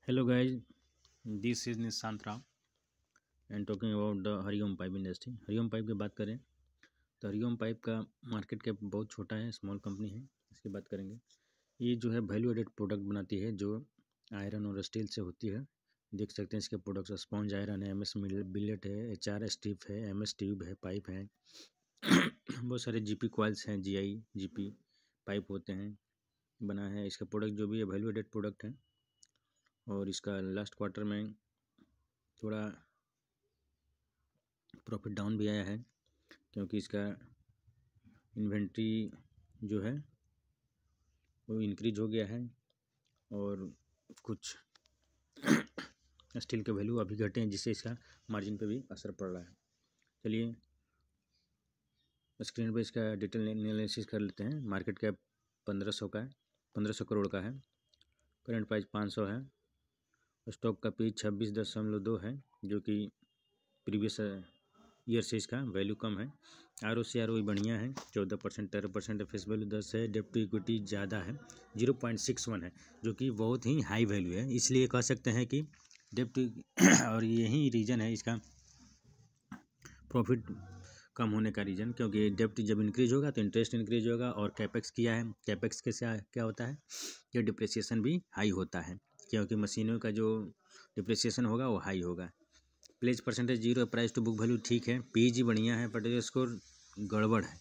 Hello guys, this is Nishant Rao and talking about the Hariom pipe industry. Hariom pipe की बात करें तो Hariom pipe का मार्केट कैप बहुत छोटा है, स्मॉल कंपनी है। इसकी बात करेंगे, ये जो है वैल्यू एडेड प्रोडक्ट बनाती है जो आयरन और स्टील से होती है। देख सकते हैं इसके प्रोडक्ट्स स्पॉन्ज आयरन है, एमएस बिलेट है, एचआर स्टिफ है, एमएस ट्यूब है, पाइप है बहुत सारे जीपी कॉइल्स हैं, जीआई जीपी पाइप होते हैं, बना है। इसका प्रोडक्ट जो भी है वैल्यू एडेड प्रोडक्ट है और इसका लास्ट क्वार्टर में थोड़ा प्रॉफिट डाउन भी आया है क्योंकि इसका इन्वेंट्री जो है वो इंक्रीज हो गया है और कुछ स्टील के वैल्यू अभी घटे हैं जिससे इसका मार्जिन पे भी असर पड़ रहा है। चलिए स्क्रीन पे इसका डिटेल एनालिसिस कर लेते हैं। मार्केट कैप 1500 का है, 1500 करोड़ का है। करंट प्राइस 500 है। स्टॉक का पी 26.2 है जो कि प्रीवियस ईयर से इसका वैल्यू कम है। ROC बढ़िया है, 14%, 13% है। फेस वैल्यू 10 है। डेप्ट टू इक्विटी ज़्यादा है, 0.61 है जो कि बहुत ही हाई वैल्यू है। इसलिए कह सकते हैं कि डेप्ट और यही रीज़न है इसका प्रॉफिट कम होने का रीज़न, क्योंकि डेप्ट जब इंक्रीज होगा तो इंटरेस्ट इंक्रीज होगा और कैपेक्स किया है। कैपेक्स के से क्या होता है कि डिप्रिसिएशन भी हाई होता है क्योंकि मशीनों का जो डिप्रिसिएशन होगा वो हाई होगा। Pledge percentage 0, price to book value ठीक है, पीजी बढ़िया है, बट स्कोर गड़बड़ है।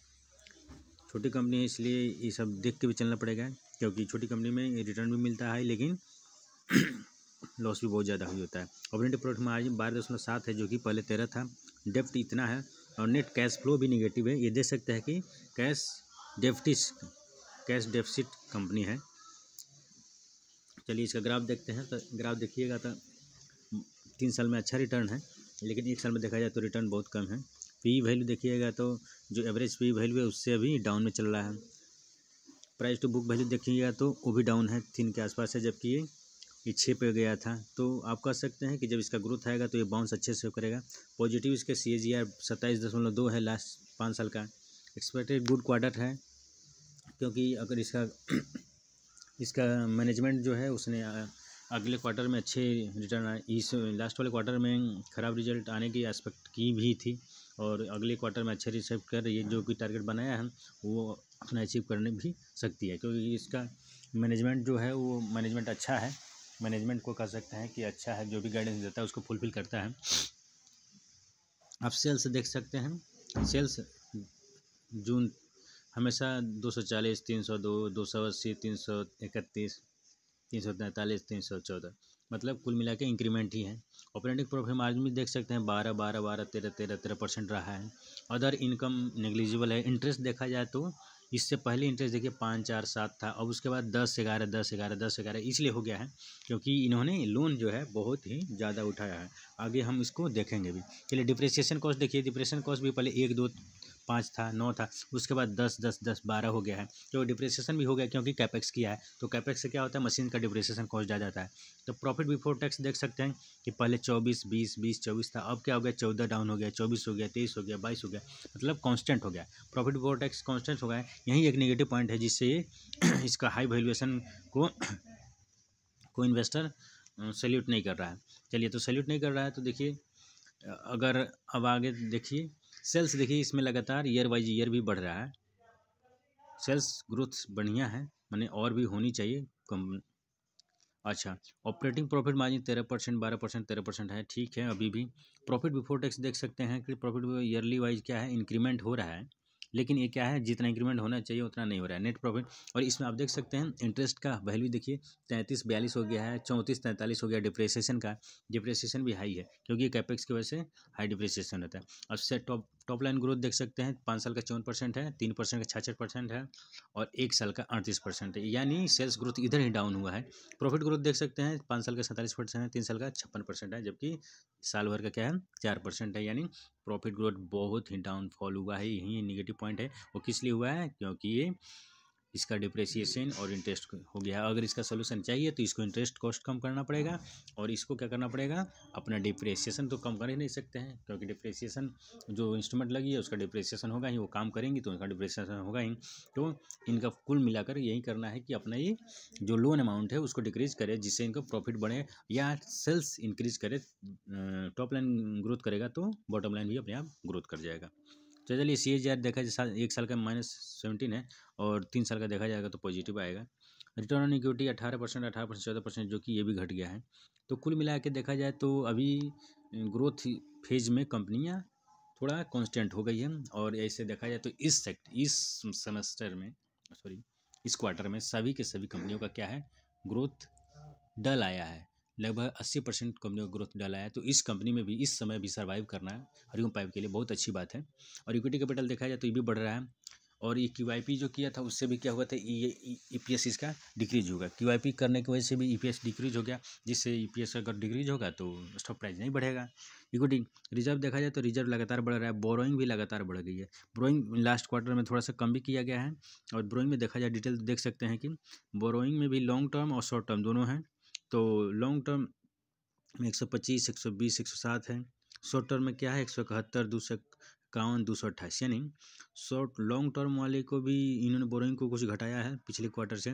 छोटी कंपनी है इसलिए ये सब देख के भी चलना पड़ेगा क्योंकि छोटी कंपनी में रिटर्न भी मिलता है लेकिन लॉस भी बहुत ज़्यादा हुई होता है। ऑपरेटिंग प्रॉफिट मार्जिन 12.7 है जो कि पहले 13 था। डेप्ट इतना है और नेट कैश फ्लो भी निगेटिव है। ये देख सकते हैं कि कैश डेफिसिट कंपनी है। चलिए इसका ग्राफ देखते हैं। तो ग्राफ देखिएगा तो 3 साल में अच्छा रिटर्न है लेकिन 1 साल में देखा जाए तो रिटर्न बहुत कम है। पी वैल्यू देखिएगा तो जो एवरेज पी वैल्यू है उससे अभी डाउन में चल रहा है। प्राइस टू बुक वैल्यू देखिएगा तो वो भी डाउन है, 3 के आसपास है, जबकि ये 6 पे गया था। तो आप कह सकते हैं कि जब इसका ग्रोथ आएगा तो ये बाउंस अच्छे से करेगा। पॉजिटिव इसके CAGR 27.2 है लास्ट 5 साल का। एक्सपेक्टेड गुड क्वार्टर है क्योंकि अगर इसका मैनेजमेंट जो है उसने अगले क्वार्टर में अच्छे रिटर्न आए। इस लास्ट वाले क्वार्टर में ख़राब रिजल्ट आने की एस्पेक्ट की भी थी और अगले क्वार्टर में अच्छे रिजल्ट कर ये जो भी टारगेट बनाया है वो अपना अचीव करने भी सकती है क्योंकि इसका मैनेजमेंट जो है वो मैनेजमेंट अच्छा है। मैनेजमेंट को कह सकते हैं कि अच्छा है, जो भी गाइडेंस देता है उसको फुलफिल करता है। आप सेल्स देख सकते हैं। सेल्स जून हमेशा 240, 302, 280, 331, 343, 314, मतलब कुल मिला के इंक्रीमेंट ही है। ऑपरेटिंग प्रॉफिट मार्जिन भी देख सकते हैं 12, 12, 12, 13% रहा है। अदर इनकम नेग्लिजिबल है। इंटरेस्ट देखा जाए तो इससे पहले इंटरेस्ट देखिए 5, 4, 7 था, अब उसके बाद 10, 11, 10, 11, 10, 11 इसलिए हो गया है क्योंकि इन्होंने लोन जो है बहुत ही ज़्यादा उठाया है। आगे हम इसको देखेंगे भी। चलिए डिप्रिसिएशन कॉस्ट देखिए। डिप्रिसिएशन कॉस्ट भी पहले 1, 2, 5 था, 9 था, उसके बाद 10, 10, 10, 12 हो गया है। तो डिप्रिसिएशन भी हो गया क्योंकि कैपेक्स किया है। तो कैपेक्स से क्या होता है, मशीन का डिप्रिसिएशन कॉस्ट ज़्यादा जाता है। तो प्रॉफिट बिफोर टैक्स देख सकते हैं कि पहले 24, 20, 20, 24 था, अब क्या हो गया 14 डाउन हो गया, 24 हो गया, 23 हो गया, 22 हो गया, मतलब कांस्टेंट हो गया। प्रॉफिट बिफोर टैक्स कांस्टेंट हो गया। यही एक नेगेटिव पॉइंट है जिससे इसका हाई वैल्यूएशन को इन्वेस्टर सैल्यूट नहीं कर रहा है। चलिए तो सैल्यूट नहीं कर रहा है तो देखिए अगर अब आगे देखिए सेल्स देखिए, इसमें लगातार ईयर वाइज ईयर भी बढ़ रहा है। सेल्स ग्रोथ बढ़िया है, माने और भी होनी चाहिए कम। अच्छा, ऑपरेटिंग प्रॉफिट मार्जिन 13%, 12%, 13% है, ठीक है। अभी भी प्रॉफिट बिफोर टैक्स देख सकते हैं कि प्रॉफिट ईयरली वाइज क्या है, इंक्रीमेंट हो रहा है, लेकिन ये क्या है जितना इंक्रीमेंट होना चाहिए उतना नहीं हो रहा है। नेट प्रॉफिट और इसमें आप देख सकते हैं इंटरेस्ट का वैल्यू देखिए 33, 42 हो गया है, 34, 43 हो गया। डिप्रेसिएशन भी हाई है क्योंकि कैपेक्स की वजह से हाई डिप्रेसिएशन रहता है। अब से टॉप लाइन ग्रोथ देख सकते हैं 5 साल का 54% है, 3% का 66% है और 1 साल का 38% है, यानी सेल्स ग्रोथ इधर ही डाउन हुआ है। प्रॉफिट ग्रोथ देख सकते हैं 5 साल का 47% है, 3 साल का 56% है, जबकि साल भर का क्या है 4% है, यानी प्रॉफिट ग्रोथ बहुत ही डाउनफॉल हुआ है। यही नेगेटिव पॉइंट है। वो किस लिए हुआ है, क्योंकि ये इसका डिप्रेशिएशन और इंटरेस्ट हो गया। अगर इसका सोल्यूशन चाहिए तो इसको इंटरेस्ट कॉस्ट कम करना पड़ेगा और इसको क्या करना पड़ेगा, अपना डिप्रेशिएशन तो कम कर ही नहीं सकते हैं, क्योंकि डिप्रेशिएशन जो इंस्ट्रूमेंट लगी है उसका डिप्रेशिएशन होगा ही, वो काम करेंगी तो उनका डिप्रेशिएशन होगा ही। तो इनका कुल मिलाकर यही करना है कि अपना ये जो लोन अमाउंट है उसको डिक्रीज करे, जिससे इनका प्रॉफिट बढ़े या सेल्स इंक्रीज करे। टॉप लाइन ग्रोथ करेगा तो बॉटम लाइन भी अपने आप ग्रोथ कर जाएगा। तो चलिए CAGR देखा जाए 1 साल का -17 है और 3 साल का देखा जाएगा तो पॉजिटिव आएगा। रिटर्न ऑन इक्विटी 18%, 14%, जो कि ये भी घट गया है। तो कुल मिला के देखा जाए तो अभी ग्रोथ फेज में कंपनियां थोड़ा कांस्टेंट हो गई है। और ऐसे देखा जाए तो इस सेमेस्टर में इस क्वार्टर में सभी के सभी कंपनियों का क्या है, ग्रोथ डल आया है। लगभग 80% कंपनियों का ग्रोथ डल आया है। तो इस कंपनी में भी इस समय भी सर्वाइव करना है हरिओम पाइप के लिए बहुत अच्छी बात है। और इक्विटी कैपिटल देखा जाए तो ये भी बढ़ रहा है। और ये QIP जो किया था उससे भी क्या हुआ था, ये EPS इसका डिक्रीज होगा। QIP करने की वजह से भी EPS डिक्रीज हो गया, जिससे EPS अगर डिक्रीज होगा तो स्टॉक प्राइस नहीं बढ़ेगा। इक्विटी रिजर्व देखा जाए तो रिजर्व लगातार बढ़ रहा है, बोरोइंग भी लगातार बढ़ गई है। बोरोइंग लास्ट क्वार्टर में थोड़ा सा कम भी किया गया है। और बोरोइंग में देखा जाए डिटेल देख सकते हैं कि बोरोइंग में भी लॉन्ग टर्म और शॉर्ट टर्म दोनों हैं। तो लॉन्ग टर्म में 125, 120, 107 है। शॉर्ट टर्म में क्या है 171, 251, 228, यानी शॉर्ट लॉन्ग टर्म वाले को भी इन्होंने बोरोइंग को कुछ घटाया है पिछले क्वार्टर से,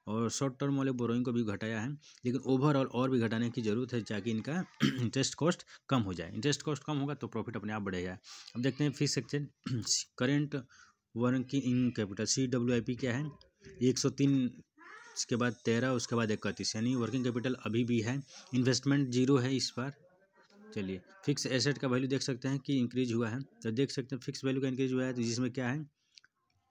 और शॉर्ट टर्म वाले बोरोइंग को भी घटाया है। लेकिन ओवरऑल और भी घटाने की ज़रूरत है ताकि इनका इंटरेस्ट कॉस्ट कम हो जाए। इंटरेस्ट कॉस्ट कम होगा तो प्रॉफिट अपने आप बढ़ेगा। अब देखते हैं fix exchange current working capital CWIP क्या है 103, उसके बाद 13, उसके बाद 31, यानी वर्किंग कैपिटल अभी भी है। इन्वेस्टमेंट 0 है इस बार। चलिए फिक्स एसेट का वैल्यू देख सकते हैं कि इंक्रीज हुआ है। तो देख सकते हैं फिक्स वैल्यू का इंक्रीज हुआ है, तो जिसमें क्या है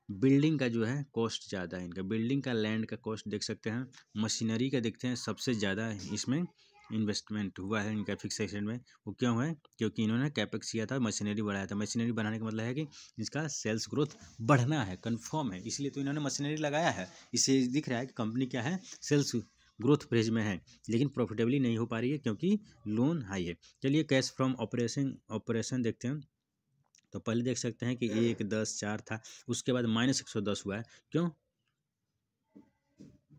बिल्डिंग का जो है कॉस्ट ज़्यादा है इनका, बिल्डिंग का लैंड का कॉस्ट देख सकते हैं। मशीनरी का देखते हैं सबसे ज़्यादा इसमें इन्वेस्टमेंट हुआ है इनका फिक्स एसेट में। वो क्यों है, क्योंकि इन्होंने कैपेक्स किया था, मशीनरी बढ़ाया था। मशीनरी बढ़ाने का मतलब है कि इसका सेल्स ग्रोथ बढ़ना है, कंफर्म है, इसलिए तो इन्होंने मशीनरी लगाया है। इससे दिख रहा है कि कंपनी क्या है, सेल्स ग्रोथ फेज में है, लेकिन प्रॉफिटेबली नहीं हो पा रही है क्योंकि लोन हाई है। चलिए कैश फ्रॉम ऑपरेशन देखते हैं। तो पहले देख सकते हैं कि 1, 10, 4 था, उसके बाद -110 हुआ है। क्यों,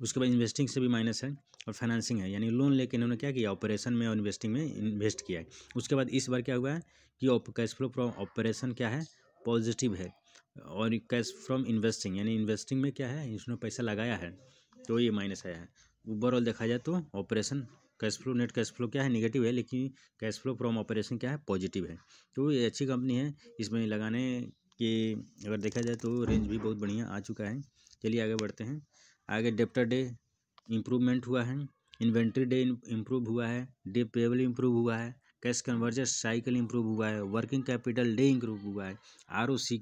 उसके बाद इन्वेस्टिंग से भी माइनस है और फाइनेंसिंग है, यानी लोन लेके इन्होंने क्या किया ऑपरेशन में और इन्वेस्टिंग में इन्वेस्ट किया है। उसके बाद इस बार क्या हुआ है कि कैश फ्लो फ्रॉम ऑपरेशन क्या है पॉजिटिव है, और कैश फ्रॉम इन्वेस्टिंग यानी इन्वेस्टिंग में क्या है इसने पैसा लगाया है तो ये माइनस आया है। ओवरऑल देखा जाए तो operation cash flow net cash flow क्या है निगेटिव है, लेकिन कैश फ्लो फ्रॉम ऑपरेशन क्या है पॉजिटिव है। तो ये अच्छी कंपनी है, इसमें लगाने के अगर देखा जाए तो रेंज भी बहुत बढ़िया आ चुका है। चलिए आगे बढ़ते हैं। आगे डेप्टर डे इम्प्रूवमेंट हुआ है, इन्वेंट्री डे इम्प्रूव हुआ है, डे पेबल इम्प्रूव हुआ है, कैश कन्वर्जन साइकिल इम्प्रूव हुआ है, वर्किंग कैपिटल डे इम्प्रूव हुआ है, ROC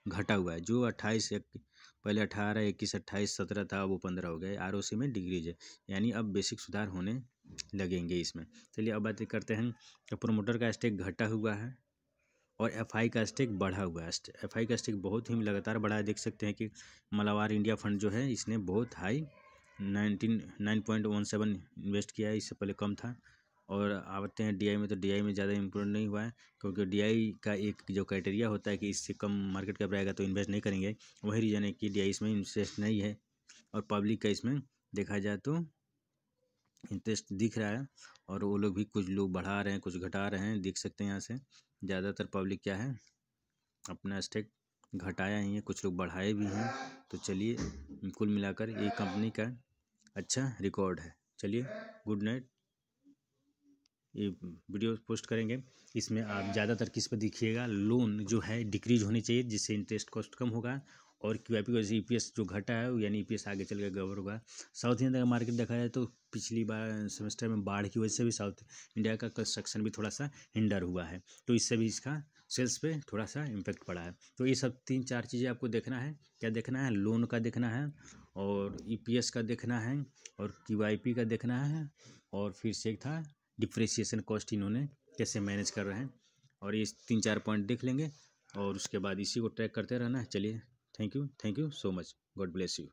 घटा हुआ है, जो 28 पहले 18, 21, 28, 17 था, वो 15 हो गया। ROC में डिक्रीज है, यानी अब बेसिक सुधार होने लगेंगे इसमें। चलिए अब बात करते हैं तो प्रोमोटर का स्टेक घटा हुआ है और FI का स्टेक बढ़ा हुआ है। FI का स्टेक बहुत ही लगातार बढ़ा है, देख सकते हैं कि मलाबार इंडिया फंड जो है इसने बहुत हाई 9.17 इन्वेस्ट किया है, इससे पहले कम था। और आते हैं DI में, तो DI में ज़्यादा इम्प्रूव नहीं हुआ है, क्योंकि DI का एक जो क्राइटेरिया होता है कि इससे कम मार्केट कैप रहेगा तो इन्वेस्ट नहीं करेंगे, वही रीज़न है कि DI इसमें इंटरेस्ट नहीं है। और पब्लिक का इसमें देखा जाए तो इंटरेस्ट दिख रहा है, और वो लोग भी कुछ लोग बढ़ा रहे हैं कुछ घटा रहे हैं, देख सकते हैं यहाँ से। ज़्यादातर पब्लिक क्या है अपना स्टेक घटाया ही है, कुछ लोग बढ़ाए भी हैं। तो चलिए कुल मिलाकर ये कंपनी का अच्छा रिकॉर्ड है। चलिए गुड नाइट। ये वीडियो पोस्ट करेंगे, इसमें आप ज़्यादातर किस पर देखिएगा, लोन जो है डिक्रीज होनी चाहिए जिससे इंटरेस्ट कॉस्ट कम होगा, और QIP की वजह से EPS जो घटा है यानी EPS आगे चल के गवर होगा। साउथ इंडिया का मार्केट देखा जाए तो पिछली बार सेमेस्टर में बाढ़ की वजह से भी साउथ इंडिया का कंस्ट्रक्शन भी थोड़ा सा हिंडर हुआ है, तो इससे भी इसका सेल्स पे थोड़ा सा इम्पेक्ट पड़ा है। तो ये सब 3-4 चीज़ें आपको देखना है। क्या देखना है, लोन का देखना है, और EPS का देखना है, और QIP का देखना है, और फिर से एक था डिप्रेशिएशन कॉस्ट इन्होंने कैसे मैनेज कर रहे हैं। और ये 3-4 पॉइंट देख लेंगे और उसके बाद इसी को ट्रैक करते रहना है। चलिए thank you so much, God bless you.